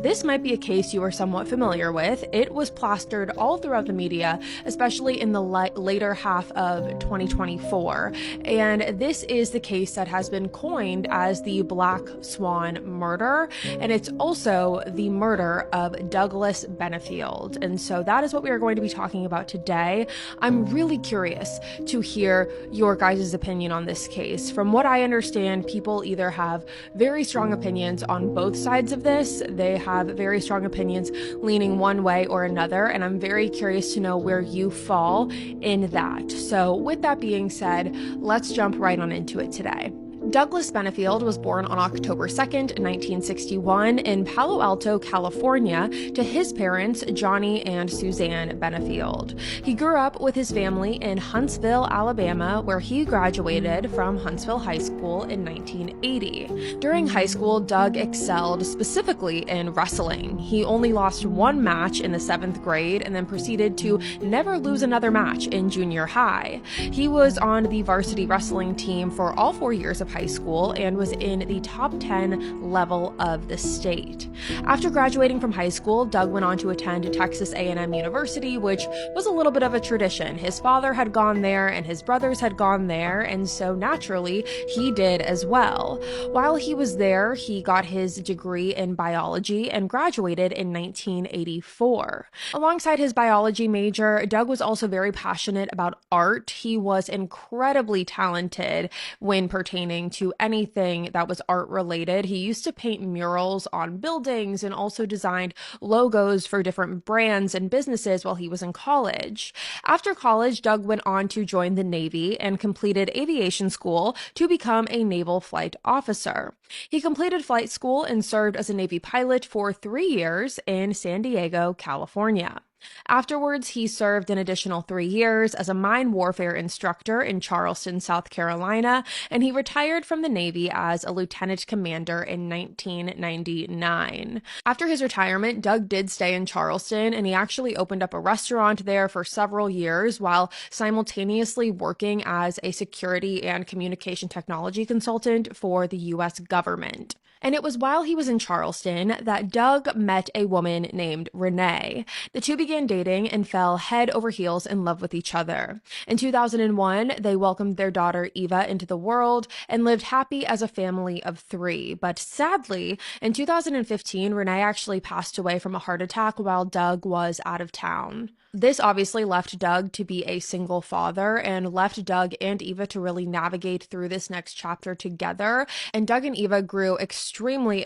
this might be a case you are somewhat familiar with. It was plastered all throughout the media, especially in the later half of 2024. And this is the case that has been coined as the Black Swan murder, and it's also the murder of Douglas Benefield. And so that is what we are going to be talking about today. I'm really curious to hear your guys' opinion on this case. From what I understand, people either have very strong opinions on both sides of this. They have very strong opinions leaning one way or another, and I'm very curious to know where you fall in that. So with that being said, let's jump right on into it today. Douglas Benefield was born on October 2nd, 1961 in Palo Alto, California, to his parents, Johnny and Suzanne Benefield. He grew up with his family in Huntsville, Alabama, where he graduated from Huntsville High School in 1980. During high school, Doug excelled specifically in wrestling. He only lost one match in the 7th grade and then proceeded to never lose another match in junior high. He was on the varsity wrestling team for all 4 years of high school and was in the top 10 level of the state. After graduating from high school, Doug went on to attend Texas A&M University, which was a little bit of a tradition. His father had gone there and his brothers had gone there, and so naturally he did as well. While he was there, he got his degree in biology and graduated in 1984. Alongside his biology major, Doug was also very passionate about art. He was incredibly talented when pertaining to anything that was art related. He used to paint murals on buildings and also designed logos for different brands and businesses while he was in college. After college, Doug went on to join the Navy and completed aviation school to become a naval flight officer. He completed flight school and served as a Navy pilot for 3 years in San Diego, California. Afterwards, he served an additional 3 years as a mine warfare instructor in Charleston, South Carolina, and he retired from the Navy as a lieutenant commander in 1999. After his retirement, Doug did stay in Charleston, and he actually opened up a restaurant there for several years while simultaneously working as a security and communication technology consultant for the U.S. government. And it was while he was in Charleston that Doug met a woman named Renee. The two began dating and fell head over heels in love with each other. In 2001, they welcomed their daughter Eva into the world and lived happy as a family of 3. But sadly, in 2015, Renee actually passed away from a heart attack while Doug was out of town. This obviously left Doug to be a single father and left Doug and Eva to really navigate through this next chapter together. And Doug and Eva grew extremely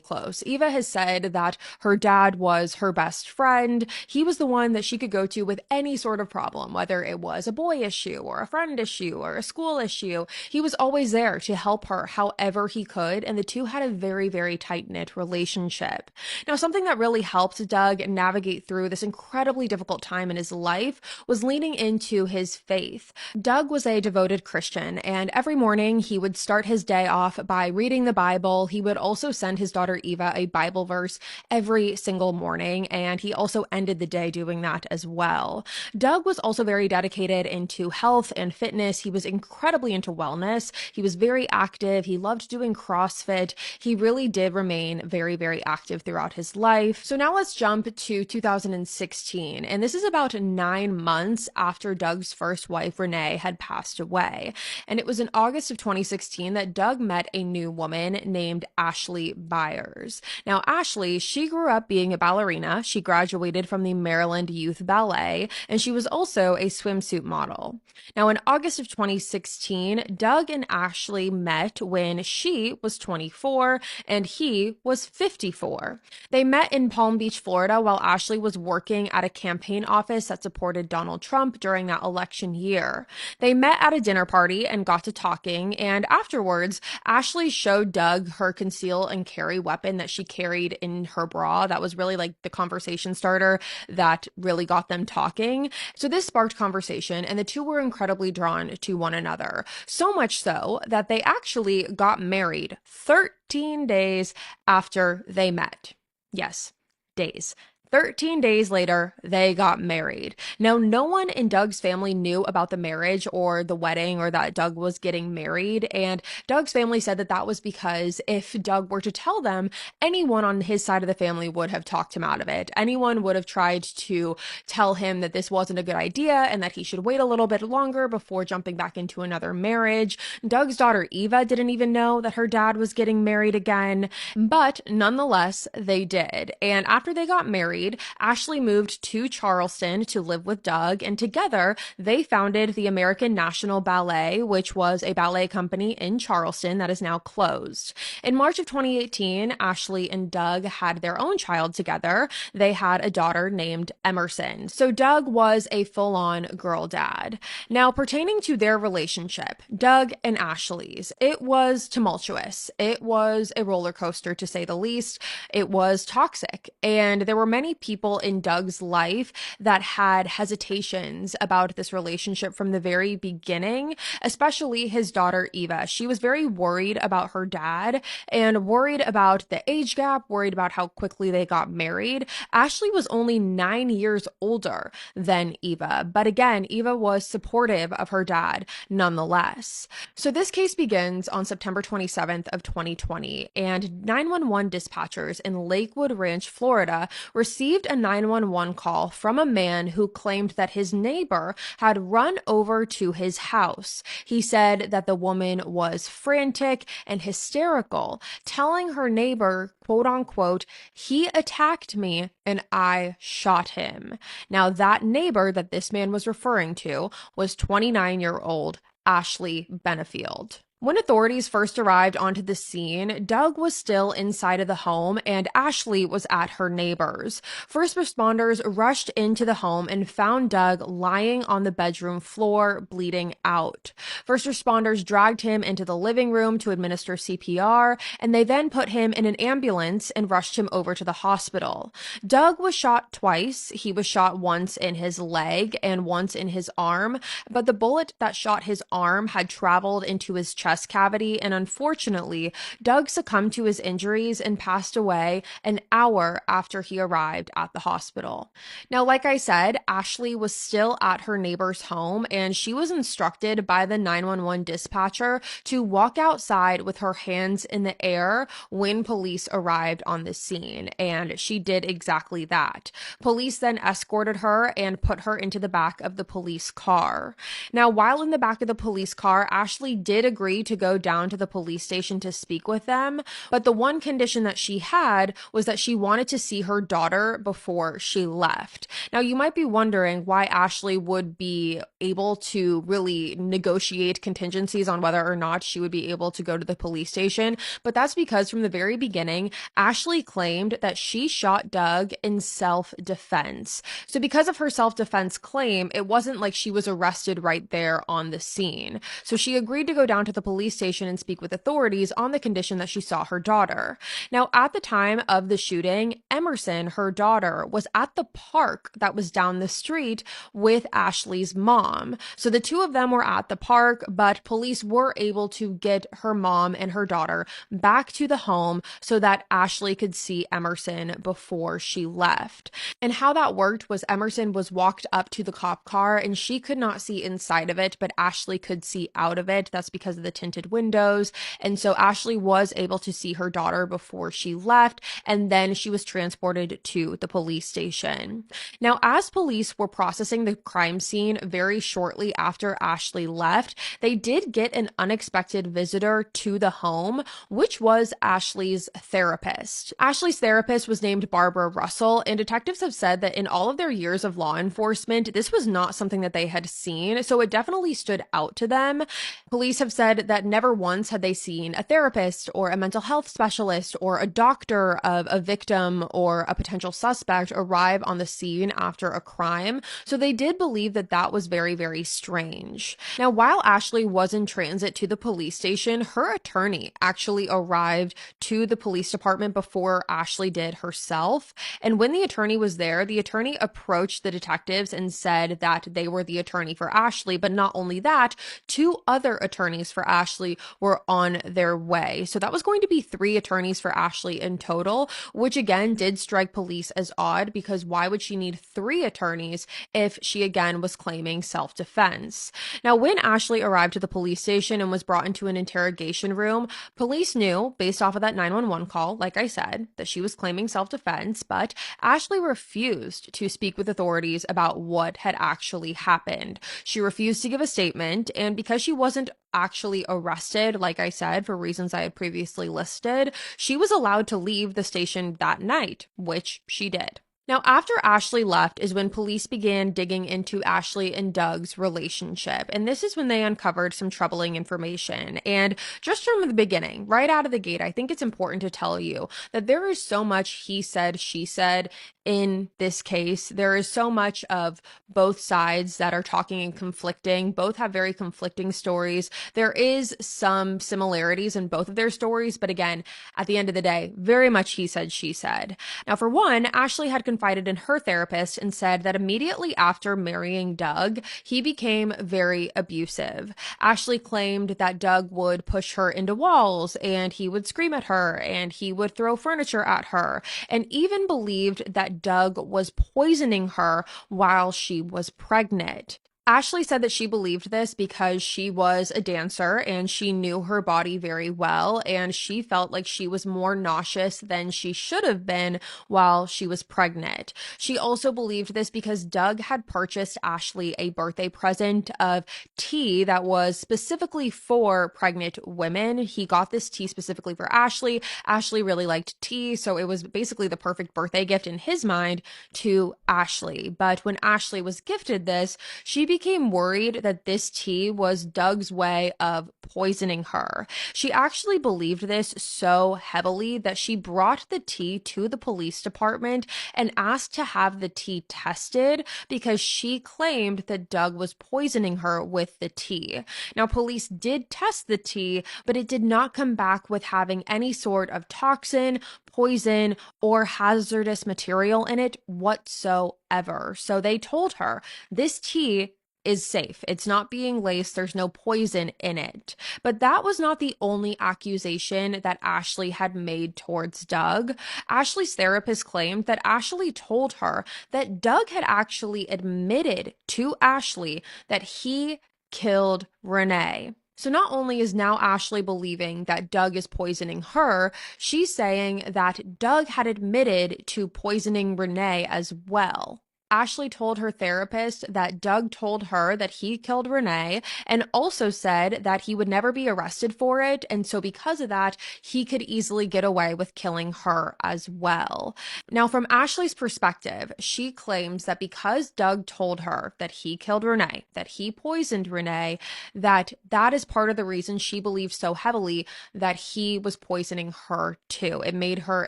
close. Eva has said that her dad was her best friend. He was the one that she could go to with any sort of problem, whether it was a boy issue or a friend issue or a school issue. He was always there to help her however he could, and the two had a very tight-knit relationship. Now, something that really helped Doug navigate through this incredibly difficult time in his life was leaning into his faith. Doug was a devoted Christian, and every morning he would start his day off by reading the Bible. He would also send his daughter Eva a Bible verse every single morning, and he also ended the day doing that as well. Doug was also very dedicated into health and fitness. He was incredibly into wellness. He was very active. He loved doing CrossFit. He really did remain very active throughout his life. So now let's jump to 2016, and this is about 9 months after Doug's first wife, Renee, had passed away. And it was in August of 2016 that Doug met a new woman named Ashley Byers. Now, Ashley, she grew up being a ballerina. She graduated from the Maryland Youth Ballet, and she was also a swimsuit model. Now, in August of 2016, Doug and Ashley met when she was 24 and he was 54. They met in Palm Beach, Florida, while Ashley was working at a campaign office that supported Donald Trump during that election year. They met at a dinner party and got to talking, and afterwards, Ashley showed Doug her conceal and carry weapon that she carried in her bra. That was really like the conversation starter that really got them talking. So this sparked conversation, and the two were incredibly drawn to one another. So much so that they actually got married 13 days after they met. Yes, days. 13 days later, they got married. Now, no one in Doug's family knew about the marriage or the wedding or that Doug was getting married. And Doug's family said that that was because if Doug were to tell them, anyone on his side of the family would have talked him out of it. Anyone would have tried to tell him that this wasn't a good idea and that he should wait a little bit longer before jumping back into another marriage. Doug's daughter Eva didn't even know that her dad was getting married again, but nonetheless, they did. And after they got married, Ashley moved to Charleston to live with Doug, and together they founded the American National Ballet, which was a ballet company in Charleston that is now closed. In March of 2018, Ashley and Doug had their own child together. They had a daughter named Emerson. So Doug was a full-on girl dad. Now, pertaining to their relationship, Doug and Ashley's, it was tumultuous. It was a roller coaster, to say the least. It was toxic. And there were many people in Doug's life that had hesitations about this relationship from the very beginning, especially his daughter Eva. She was very worried about her dad and worried about the age gap, worried about how quickly they got married. Ashley was only 9 years older than Eva, but again, Eva was supportive of her dad nonetheless. So this case begins on September 27th of 2020, and 911 dispatchers in Lakewood Ranch, Florida, received a 911 call from a man who claimed that his neighbor had run over to his house. He said that the woman was frantic and hysterical, telling her neighbor, quote unquote, "He attacked me and I shot him." Now, that neighbor that this man was referring to was 29-year-old Ashley Benefield. When authorities first arrived onto the scene, Doug was still inside of the home and Ashley was at her neighbor's. First responders rushed into the home and found Doug lying on the bedroom floor, bleeding out. First responders dragged him into the living room to administer CPR, and they then put him in an ambulance and rushed him over to the hospital. Doug was shot twice. He was shot once in his leg and once in his arm, but the bullet that shot his arm had traveled into his chest cavity, and unfortunately, Doug succumbed to his injuries and passed away an hour after he arrived at the hospital. Now, like I said, Ashley was still at her neighbor's home, and she was instructed by the 911 dispatcher to walk outside with her hands in the air when police arrived on the scene, and she did exactly that. Police then escorted her and put her into the back of the police car. Now, while in the back of the police car, Ashley did agree to go down to the police station to speak with them, but the one condition that she had was that she wanted to see her daughter before she left. Now, you might be wondering why Ashley would be able to really negotiate contingencies on whether or not she would be able to go to the police station, but that's because from the very beginning, Ashley claimed that she shot Doug in self-defense. So because of her self-defense claim, it wasn't like she was arrested right there on the scene. So she agreed to go down to the police station and speak with authorities on the condition that she saw her daughter. Now, at the time of the shooting, Emerson, her daughter, was at the park that was down the street with Ashley's mom. So the two of them were at the park, but police were able to get her mom and her daughter back to the home so that Ashley could see Emerson before she left. And how that worked was Emerson was walked up to the cop car and she could not see inside of it, but Ashley could see out of it. That's because of the tinted windows. And so Ashley was able to see her daughter before she left, and then she was transported to the police station. Now, as police were processing the crime scene very shortly after Ashley left, they did get an unexpected visitor to the home, which was Ashley's therapist. Ashley's therapist was named Barbara Russell, and detectives have said that in all of their years of law enforcement, this was not something that they had seen, so it definitely stood out to them. Police have said that never once had they seen a therapist or a mental health specialist or a doctor of a victim or a potential suspect arrive on the scene after a crime, so they did believe that that was very, very strange. Now, while Ashley was in transit to the police station, her attorney actually arrived to the police department before Ashley did herself, and when the attorney was there, the attorney approached the detectives and said that they were the attorney for Ashley, but not only that, two other attorneys for Ashley were on their way. So that was going to be 3 attorneys for Ashley in total, which again did strike police as odd, because why would she need 3 attorneys if she again was claiming self-defense? Now, when Ashley arrived at the police station and was brought into an interrogation room, police knew, based off of that 911 call, like I said, that she was claiming self-defense, but Ashley refused to speak with authorities about what had actually happened. She refused to give a statement, and because she wasn't actually arrested, like I said, for reasons I had previously listed, she was allowed to leave the station that night, which she did. Now, after Ashley left is when police began digging into Ashley and Doug's relationship. And this is when they uncovered some troubling information. And just from the beginning, right out of the gate, I think it's important to tell you that there is so much he said, she said in this case. There is so much of both sides that are talking and conflicting. Both have very conflicting stories. There is some similarities in both of their stories, but again, at the end of the day, very much he said, she said. Now, for one, Ashley had confided in her therapist and said that immediately after marrying Doug, he became very abusive. Ashley claimed that Doug would push her into walls, and he would scream at her, and he would throw furniture at her, and even believed that Doug was poisoning her while she was pregnant. Ashley said that she believed this because she was a dancer and she knew her body very well, and she felt like she was more nauseous than she should have been while she was pregnant. She also believed this because Doug had purchased Ashley a birthday present of tea that was specifically for pregnant women. He got this tea specifically for Ashley. Ashley really liked tea, so it was basically the perfect birthday gift in his mind to Ashley. But when Ashley was gifted this, she became worried that this tea was Doug's way of poisoning her. She actually believed this so heavily that she brought the tea to the police department and asked to have the tea tested because she claimed that Doug was poisoning her with the tea. Now, police did test the tea, but it did not come back with having any sort of toxin, poison, or hazardous material in it whatsoever. So they told her, this tea is safe. It's not being laced. There's no poison in it. But that was not the only accusation that Ashley had made towards Doug. Ashley's therapist claimed that Ashley told her that Doug had actually admitted to Ashley that he killed Renee. So not only is now Ashley believing that Doug is poisoning her, she's saying that Doug had admitted to poisoning Renee as well. Ashley told her therapist that Doug told her that he killed Renee and also said that he would never be arrested for it. And so because of that, he could easily get away with killing her as well. Now, from Ashley's perspective, she claims that because Doug told her that he killed Renee, that he poisoned Renee, that is part of the reason she believes so heavily that he was poisoning her too. It made her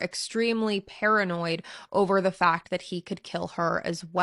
extremely paranoid over the fact that he could kill her as well.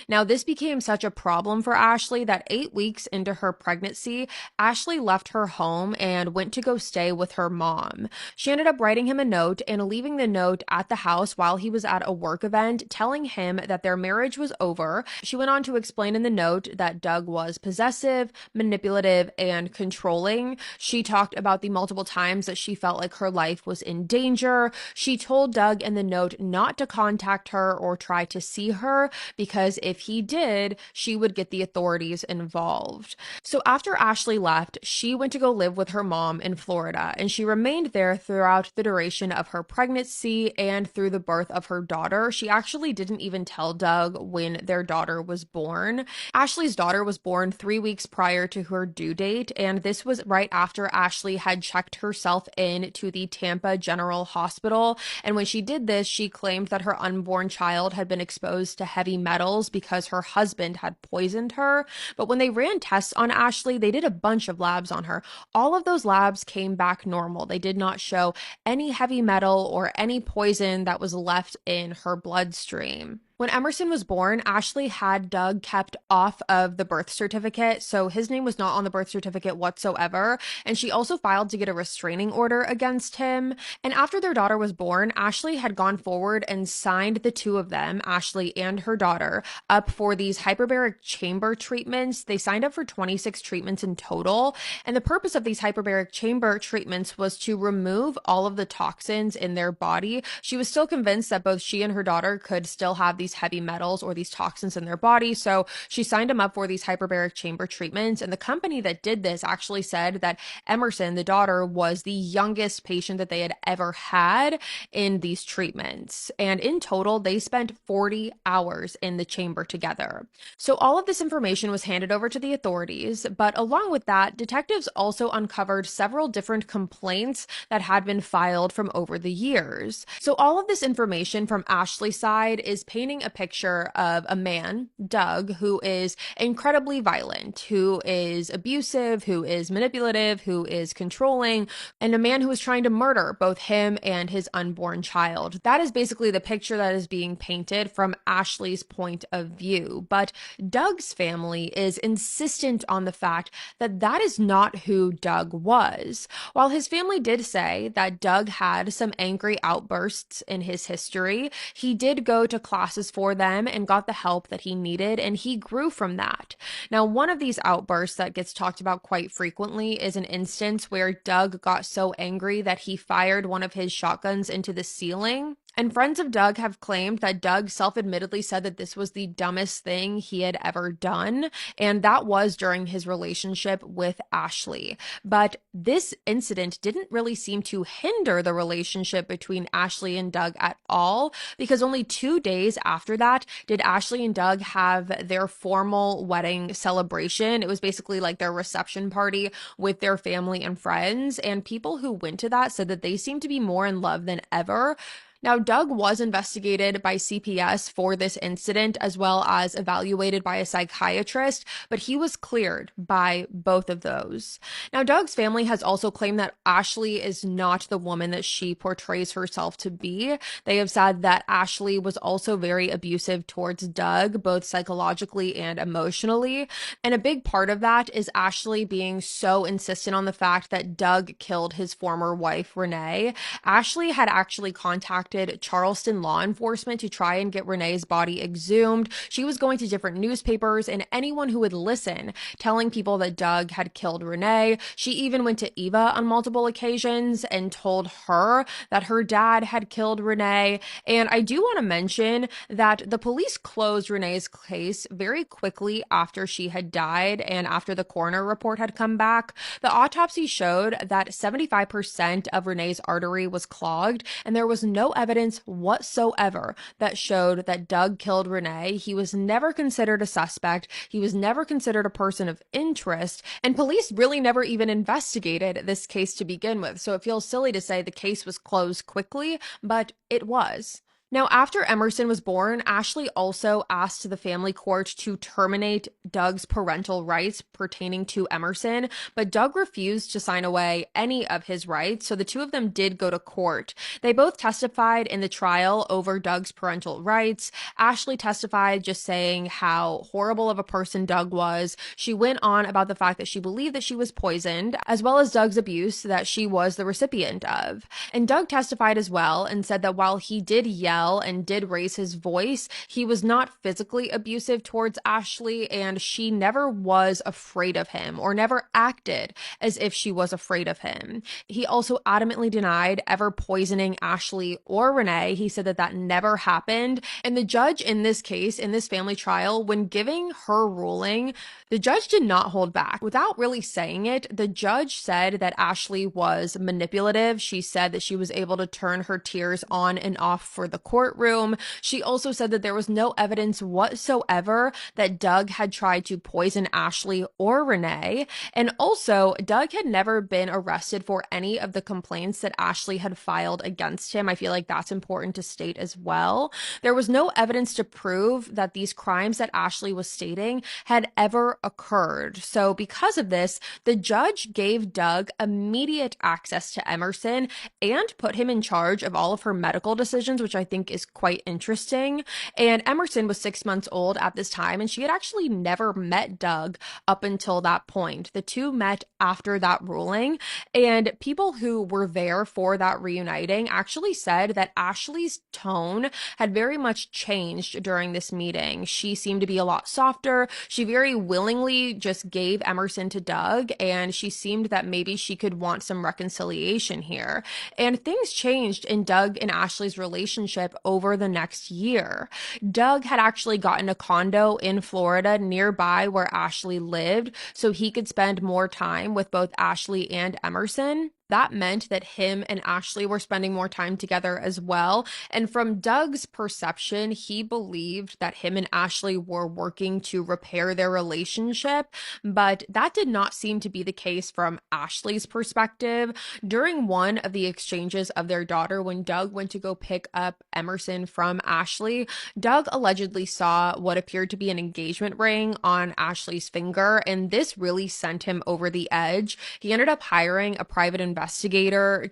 Now, this became such a problem for Ashley that 8 weeks into her pregnancy, Ashley left her home and went to go stay with her mom. She ended up writing him a note and leaving the note at the house while he was at a work event, telling him that their marriage was over. She went on to explain in the note that Doug was possessive, manipulative, and controlling. She talked about the multiple times that she felt like her life was in danger. She told Doug in the note not to contact her or try to see her, because if he did, she would get the authorities involved. So after Ashley left, she went to go live with her mom in Florida, and she remained there throughout the duration of her pregnancy and through the birth of her daughter. She actually didn't even tell Doug when their daughter was born. Ashley's daughter was born 3 weeks prior to her due date, and this was right after Ashley had checked herself in to the Tampa General Hospital. And when she did this, she claimed that her unborn child had been exposed to heavy metals because her husband had poisoned her. But when they ran tests on Ashley, they did a bunch of labs on her. All of those labs came back normal. They did not show any heavy metal or any poison that was left in her bloodstream. When Emerson was born, Ashley had Doug kept off of the birth certificate, so his name was not on the birth certificate whatsoever. And she also filed to get a restraining order against him. And after their daughter was born, Ashley had gone forward and signed the two of them, Ashley and her daughter, up for these hyperbaric chamber treatments. They signed up for 26 treatments in total. And the purpose of these hyperbaric chamber treatments was to remove all of the toxins in their body. She was still convinced that both she and her daughter could still have these heavy metals or these toxins in their body. So she signed them up for these hyperbaric chamber treatments. And the company that did this actually said that Emerson, the daughter, was the youngest patient that they had ever had in these treatments. And in total, they spent 40 hours in the chamber together. So all of this information was handed over to the authorities. But along with that, detectives also uncovered several different complaints that had been filed from over the years. So all of this information from Ashley's side is painting a picture of a man, Doug, who is incredibly violent, who is abusive, who is manipulative, who is controlling, and a man who is trying to murder both him and his unborn child. That is basically the picture that is being painted from Ashley's point of view. But Doug's family is insistent on the fact that that is not who Doug was. While his family did say that Doug had some angry outbursts in his history, he did go to classes for them and got the help that he needed, and he grew from that. Now, one of these outbursts that gets talked about quite frequently is an instance where Doug got so angry that he fired one of his shotguns into the ceiling. And friends of Doug have claimed that Doug self-admittedly said that this was the dumbest thing he had ever done, and that was during his relationship with Ashley. But this incident didn't really seem to hinder the relationship between Ashley and Doug at all, because only 2 days after that did Ashley and Doug have their formal wedding celebration. It was basically like their reception party with their family and friends, and people who went to that said that they seemed to be more in love than ever. Now, Doug was investigated by CPS for this incident as well as evaluated by a psychiatrist, but he was cleared by both of those. Now, Doug's family has also claimed that Ashley is not the woman that she portrays herself to be. They have said that Ashley was also very abusive towards Doug, both psychologically and emotionally. And a big part of that is Ashley being so insistent on the fact that Doug killed his former wife, Renee. Ashley had actually contacted Charleston law enforcement to try and get Renee's body exhumed. She was going to different newspapers and anyone who would listen, telling people that Doug had killed Renee. She even went to Eva on multiple occasions and told her that her dad had killed Renee. And I do want to mention that the police closed Renee's case very quickly after she had died and after the coroner report had come back. The autopsy showed that 75% of Renee's artery was clogged, and there was no evidence whatsoever that showed that Doug killed Renee. He was never considered a suspect. He was never considered a person of interest, and police really never even investigated this case to begin with. So it feels silly to say the case was closed quickly, but it was. Now, after Emerson was born, Ashley also asked the family court to terminate Doug's parental rights pertaining to Emerson, but Doug refused to sign away any of his rights, so the two of them did go to court. They both testified in the trial over Doug's parental rights. Ashley testified just saying how horrible of a person Doug was. She went on about the fact that she believed that she was poisoned, as well as Doug's abuse that she was the recipient of. And Doug testified as well and said that while he did yell and did raise his voice, he was not physically abusive towards Ashley, and she never was afraid of him or never acted as if she was afraid of him. He also adamantly denied ever poisoning Ashley or Renee. He said that that never happened. And the judge in this case, in this family trial, when giving her ruling, the judge did not hold back. Without really saying it, the judge said that Ashley was manipulative. She said that she was able to turn her tears on and off for the courtroom. She also said that there was no evidence whatsoever that Doug had tried to poison Ashley or Renee. And also, Doug had never been arrested for any of the complaints that Ashley had filed against him. I feel like that's important to state as well. There was no evidence to prove that these crimes that Ashley was stating had ever occurred. So because of this, the judge gave Doug immediate access to Emerson and put him in charge of all of her medical decisions, which I think think is quite interesting. And Emerson was 6 months old at this time, and she had actually never met Doug up until that point. The two met after that ruling, and people who were there for that reuniting actually said that Ashley's tone had very much changed during this meeting. She seemed to be a lot softer. She very willingly just gave Emerson to Doug, and she seemed that maybe she could want some reconciliation here. And things changed in Doug and Ashley's relationship over the next year. Doug had actually gotten a condo in Florida nearby where Ashley lived, so he could spend more time with both Ashley and Emerson. That meant that him and Ashley were spending more time together as well. And from Doug's perception, he believed that him and Ashley were working to repair their relationship, but that did not seem to be the case from Ashley's perspective. During one of the exchanges of their daughter, when Doug went to go pick up Emerson from Ashley, Doug allegedly saw what appeared to be an engagement ring on Ashley's finger, and this really sent him over the edge. He ended up hiring a private investigator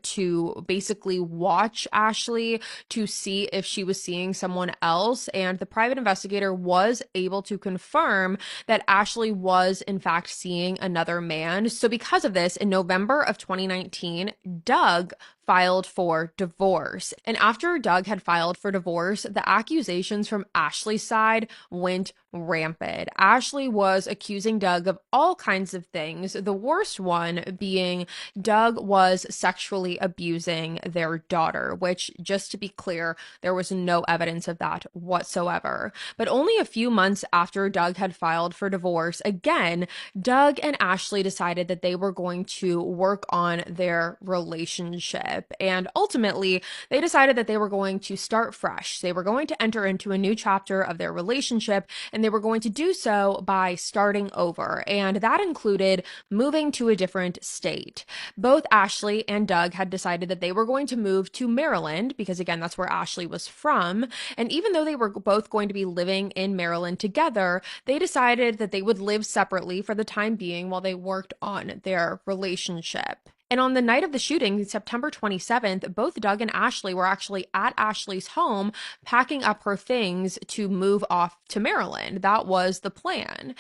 to basically watch Ashley to see if she was seeing someone else, and the private investigator was able to confirm that Ashley was in fact seeing another man. So because of this, in November of 2019, Doug filed for divorce. And after Doug had filed for divorce, the accusations from Ashley's side went rampant. Ashley was accusing Doug of all kinds of things, the worst one being Doug was sexually abusing their daughter, which, just to be clear, there was no evidence of that whatsoever. But only a few months after Doug had filed for divorce, again, Doug and Ashley decided that they were going to work on their relationship. And ultimately, they decided that they were going to start fresh. They were going to enter into a new chapter of their relationship, and they were going to do so by starting over. And that included moving to a different state. Both Ashley and Doug had decided that they were going to move to Maryland, because again, that's where Ashley was from. And even though they were both going to be living in Maryland together, they decided that they would live separately for the time being while they worked on their relationship. And on the night of the shooting, September 27th, both Doug and Ashley were actually at Ashley's home packing up her things to move off to Maryland. That was the plan.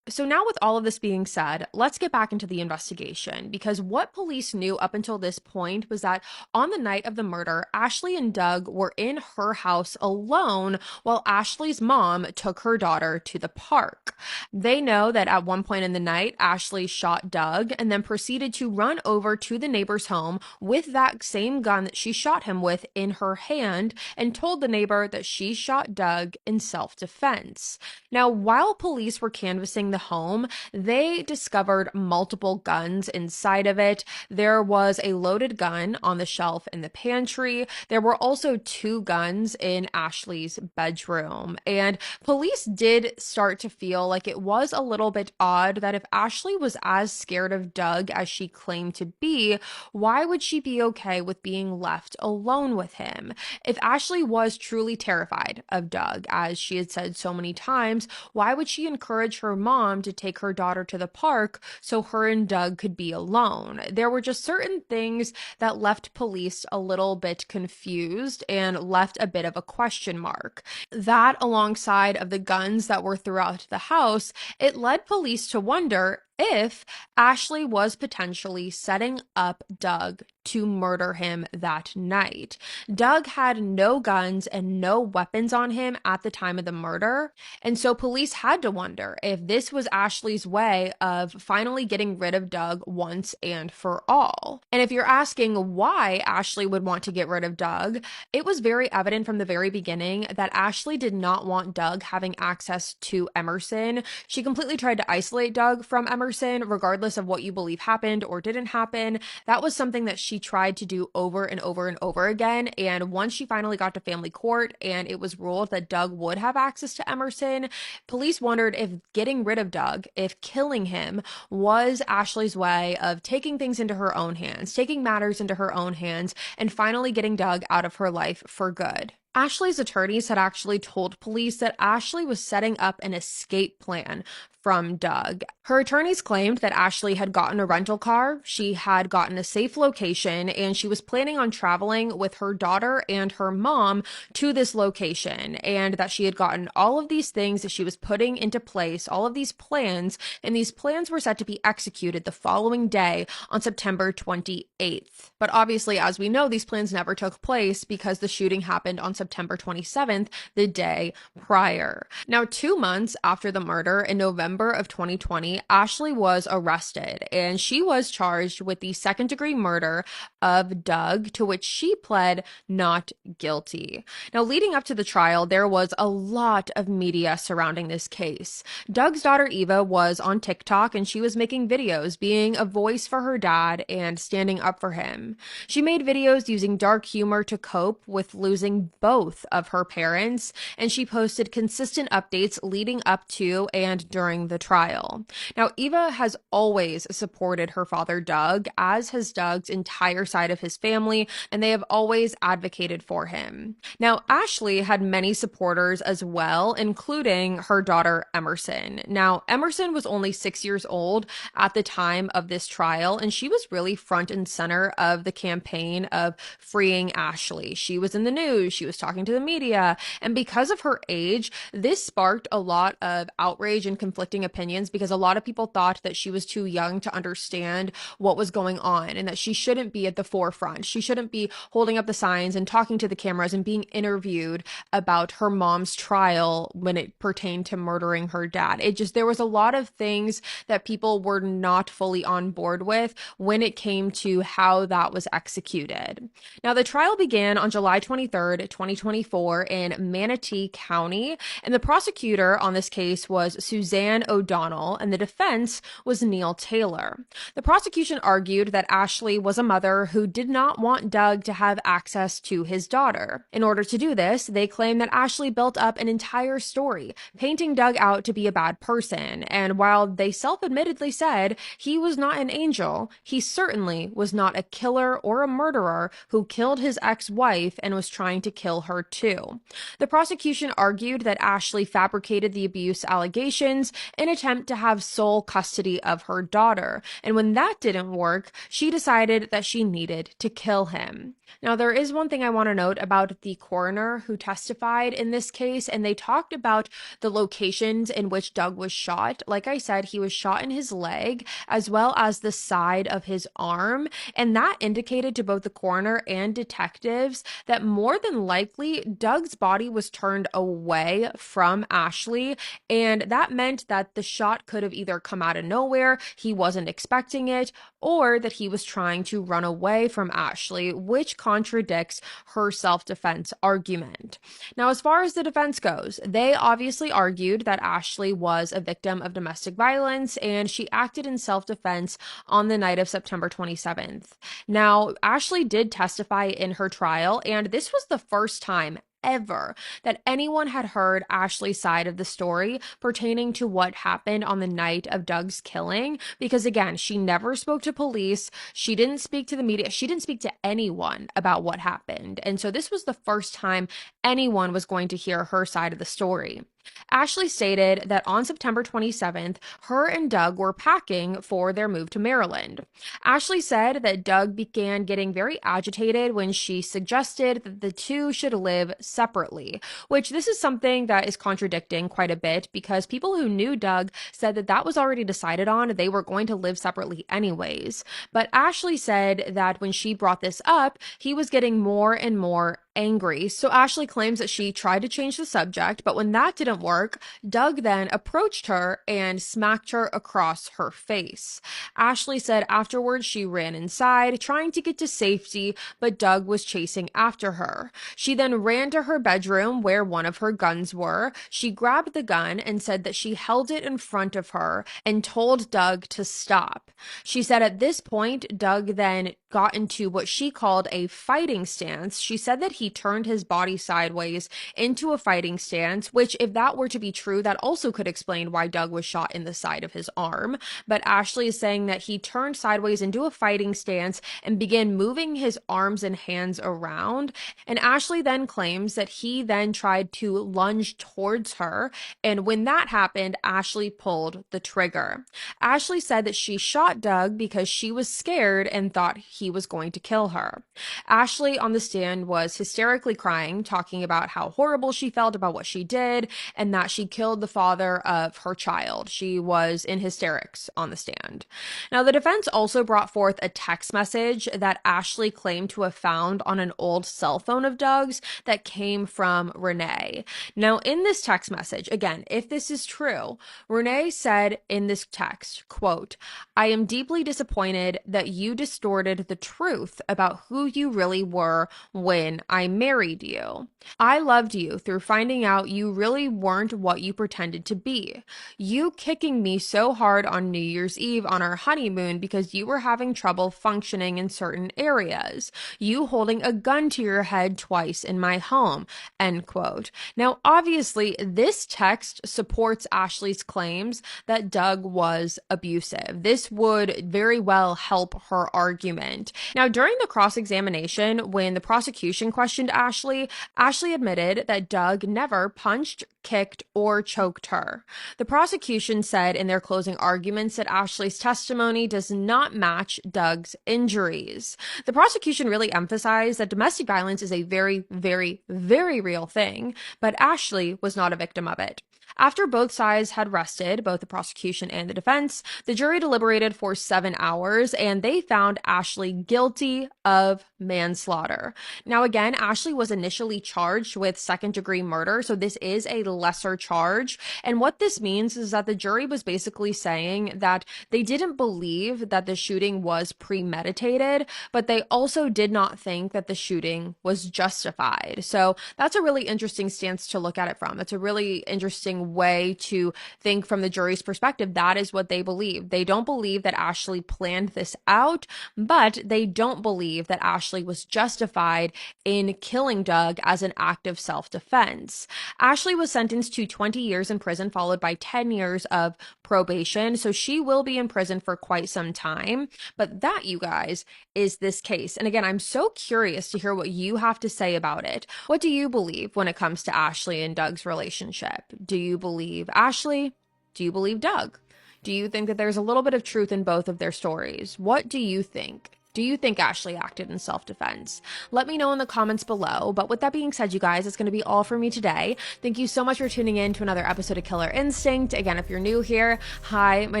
So now, with all of this being said, let's get back into the investigation, because what police knew up until this point was that on the night of the murder, Ashley and Doug were in her house alone while Ashley's mom took her daughter to the park. They know that at one point in the night, Ashley shot Doug and then proceeded to run over to the neighbor's home with that same gun that she shot him with in her hand and told the neighbor that she shot Doug in self-defense. Now, while police were canvassing the home, they discovered multiple guns inside of it. There was a loaded gun on the shelf in the pantry. There were also two guns in Ashley's bedroom. And police did start to feel like it was a little bit odd that if Ashley was as scared of Doug as she claimed to be, why would she be okay with being left alone with him? If Ashley was truly terrified of Doug, as she had said so many times, why would she encourage her mom to take her daughter to the park so her and Doug could be alone? There were just certain things that left police a little bit confused and left a bit of a question mark. That, alongside of the guns that were throughout the house, it led police to wonder if Ashley was potentially setting up Doug to murder him that night. Doug had no guns and no weapons on him at the time of the murder, and so police had to wonder if this was Ashley's way of finally getting rid of Doug once and for all. And if you're asking why Ashley would want to get rid of Doug, it was very evident from the very beginning that Ashley did not want Doug having access to Emerson. She completely tried to isolate Doug from Emerson, regardless of what you believe happened or didn't happen. That was something that she tried to do over and over and over again. And once she finally got to family court and it was ruled that Doug would have access to Emerson, police wondered if getting rid of Doug, if killing him, was Ashley's way of taking things into her own hands, taking matters into her own hands, and finally getting Doug out of her life for good. Ashley's attorneys had actually told police that Ashley was setting up an escape plan from Doug. Her attorneys claimed that Ashley had gotten a rental car, she had gotten a safe location, and she was planning on traveling with her daughter and her mom to this location, and that she had gotten all of these things that she was putting into place, all of these plans, and these plans were set to be executed the following day on September 28th. But obviously, as we know, these plans never took place because the shooting happened on September 27th, the day prior. Now, 2 months after the murder, in November of 2020, Ashley was arrested and she was charged with the second-degree murder of Doug, to which she pled not guilty. Now, leading up to the trial, there was a lot of media surrounding this case. Doug's daughter Eva was on TikTok and she was making videos, being a voice for her dad and standing up for him. She made videos using dark humor to cope with losing both of her parents, and she posted consistent updates leading up to and during the trial. Now, Eva has always supported her father, Doug, as has Doug's entire side of his family, and they have always advocated for him. Now, Ashley had many supporters as well, including her daughter, Emerson. Now, Emerson was only 6 years old at the time of this trial, and she was really front and center of the campaign of freeing Ashley. She was in the news, she was talking to the media, and because of her age, this sparked a lot of outrage and conflicting opinions because a lot of people thought that she was too young to understand what was going on and that she shouldn't be at the forefront. She shouldn't be holding up the signs and talking to the cameras and being interviewed about her mom's trial when it pertained to murdering her dad. There was a lot of things that people were not fully on board with when it came to how that was executed. Now, the trial began on July 23rd, 2024 in Manatee County, and the prosecutor on this case was Suzanne O'Donnell, and the defense was Neil Taylor. The prosecution argued that Ashley was a mother who did not want Doug to have access to his daughter. In order to do this, they claimed that Ashley built up an entire story, painting Doug out to be a bad person, and while they self-admittedly said he was not an angel, he certainly was not a killer or a murderer who killed his ex-wife and was trying to kill her too. The prosecution argued that Ashley fabricated the abuse allegations in an attempt to have sole custody of her daughter, and when that didn't work, she decided that she needed to kill him. Now, there is one thing I want to note about the coroner who testified in this case, and they talked about the locations in which Doug was shot. Like I said, he was shot in his leg as well as the side of his arm, and that indicated to both the coroner and detectives that more than likely Doug's body was turned away from Ashley, and that meant that the shot could have either come out of nowhere, he wasn't expecting it, or that he was trying to run away from Ashley, which contradicts her self-defense argument. Now, as far as the defense goes, they obviously argued that Ashley was a victim of domestic violence and she acted in self-defense on the night of September 27th. Now, Ashley did testify in her trial, and this was the first time ever that anyone had heard Ashley's side of the story pertaining to what happened on the night of Doug's killing, because again, she never spoke to police, she didn't speak to the media, she didn't speak to anyone about what happened, and so this was the first time anyone was going to hear her side of the story. Ashley stated that on September 27th, her and Doug were packing for their move to Maryland. Ashley said that Doug began getting very agitated when she suggested that the two should live separately, which this is something that is contradicting quite a bit because people who knew Doug said that that was already decided on. They were going to live separately anyways. But Ashley said that when she brought this up, he was getting more and more angry. So Ashley claims that she tried to change the subject, but when that didn't work, Doug then approached her and smacked her across her face. Ashley said afterwards she ran inside, trying to get to safety, but Doug was chasing after her. She then ran to her bedroom where one of her guns were. She grabbed the gun and said that she held it in front of her and told Doug to stop. She said at this point, Doug then got into what she called a fighting stance. She said that he turned his body sideways into a fighting stance, which, if that were to be true, that also could explain why Doug was shot in the side of his arm. But Ashley is saying that he turned sideways into a fighting stance and began moving his arms and hands around. And Ashley then claims that he then tried to lunge towards her. And when that happened, Ashley pulled the trigger. Ashley said that she shot Doug because she was scared and thought he was going to kill her. Ashley on the stand was hysterically crying, talking about how horrible she felt about what she did and that she killed the father of her child. She was in hysterics on the stand. Now, the defense also brought forth a text message that Ashley claimed to have found on an old cell phone of Doug's that came from Renee. Now, in this text message, again, if this is true, Renee said in this text, quote, "I am deeply disappointed that you distorted the truth about who you really were when I married you. I loved you through finding out you really weren't what you pretended to be. You kicking me so hard on New Year's Eve on our honeymoon because you were having trouble functioning in certain areas. You holding a gun to your head twice in my home," end quote. Now, obviously, this text supports Ashley's claims that Doug was abusive. This would very well help her argument. Now, during the cross-examination, when the prosecution questioned Ashley, Ashley admitted that Doug never punched, kicked, or choked her. The prosecution said in their closing arguments that Ashley's testimony does not match Doug's injuries. The prosecution really emphasized that domestic violence is a very, very, very real thing, but Ashley was not a victim of it. After both sides had rested, both the prosecution and the defense, the jury deliberated for 7 hours and they found Ashley guilty of manslaughter. Now, again, Ashley was initially charged with second-degree murder, so this is a lesser charge. And what this means is that the jury was basically saying that they didn't believe that the shooting was premeditated, but they also did not think that the shooting was justified. So that's a really interesting stance to look at it from. It's a really interesting way to think from the jury's perspective. That is what they believe. They don't believe that Ashley planned this out, but they don't believe that Ashley was justified in killing Doug as an act of self-defense. Ashley was sentenced to 20 years in prison, followed by 10 years of probation. So she will be in prison for quite some time. But that, you guys, is this case. And again, I'm so curious to hear what you have to say about it. What do you believe when it comes to Ashley and Doug's relationship? Do you believe Ashley? Do you believe Doug? Do you think that there's a little bit of truth in both of their stories? What do you think? Do you think Ashley acted in self-defense? Let me know in the comments below. But with that being said, you guys, it's going to be all for me today. Thank you so much for tuning in to another episode of Killer Instinct. Again, if you're new here, hi, my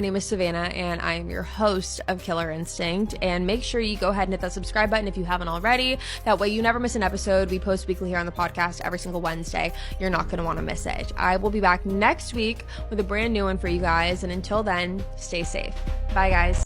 name is Savannah, and I am your host of Killer Instinct. And make sure you go ahead and hit that subscribe button if you haven't already. That way you never miss an episode. We post weekly here on the podcast every single Wednesday. You're not going to want to miss it. I will be back next week with a brand new one for you guys. And until then, stay safe. Bye, guys.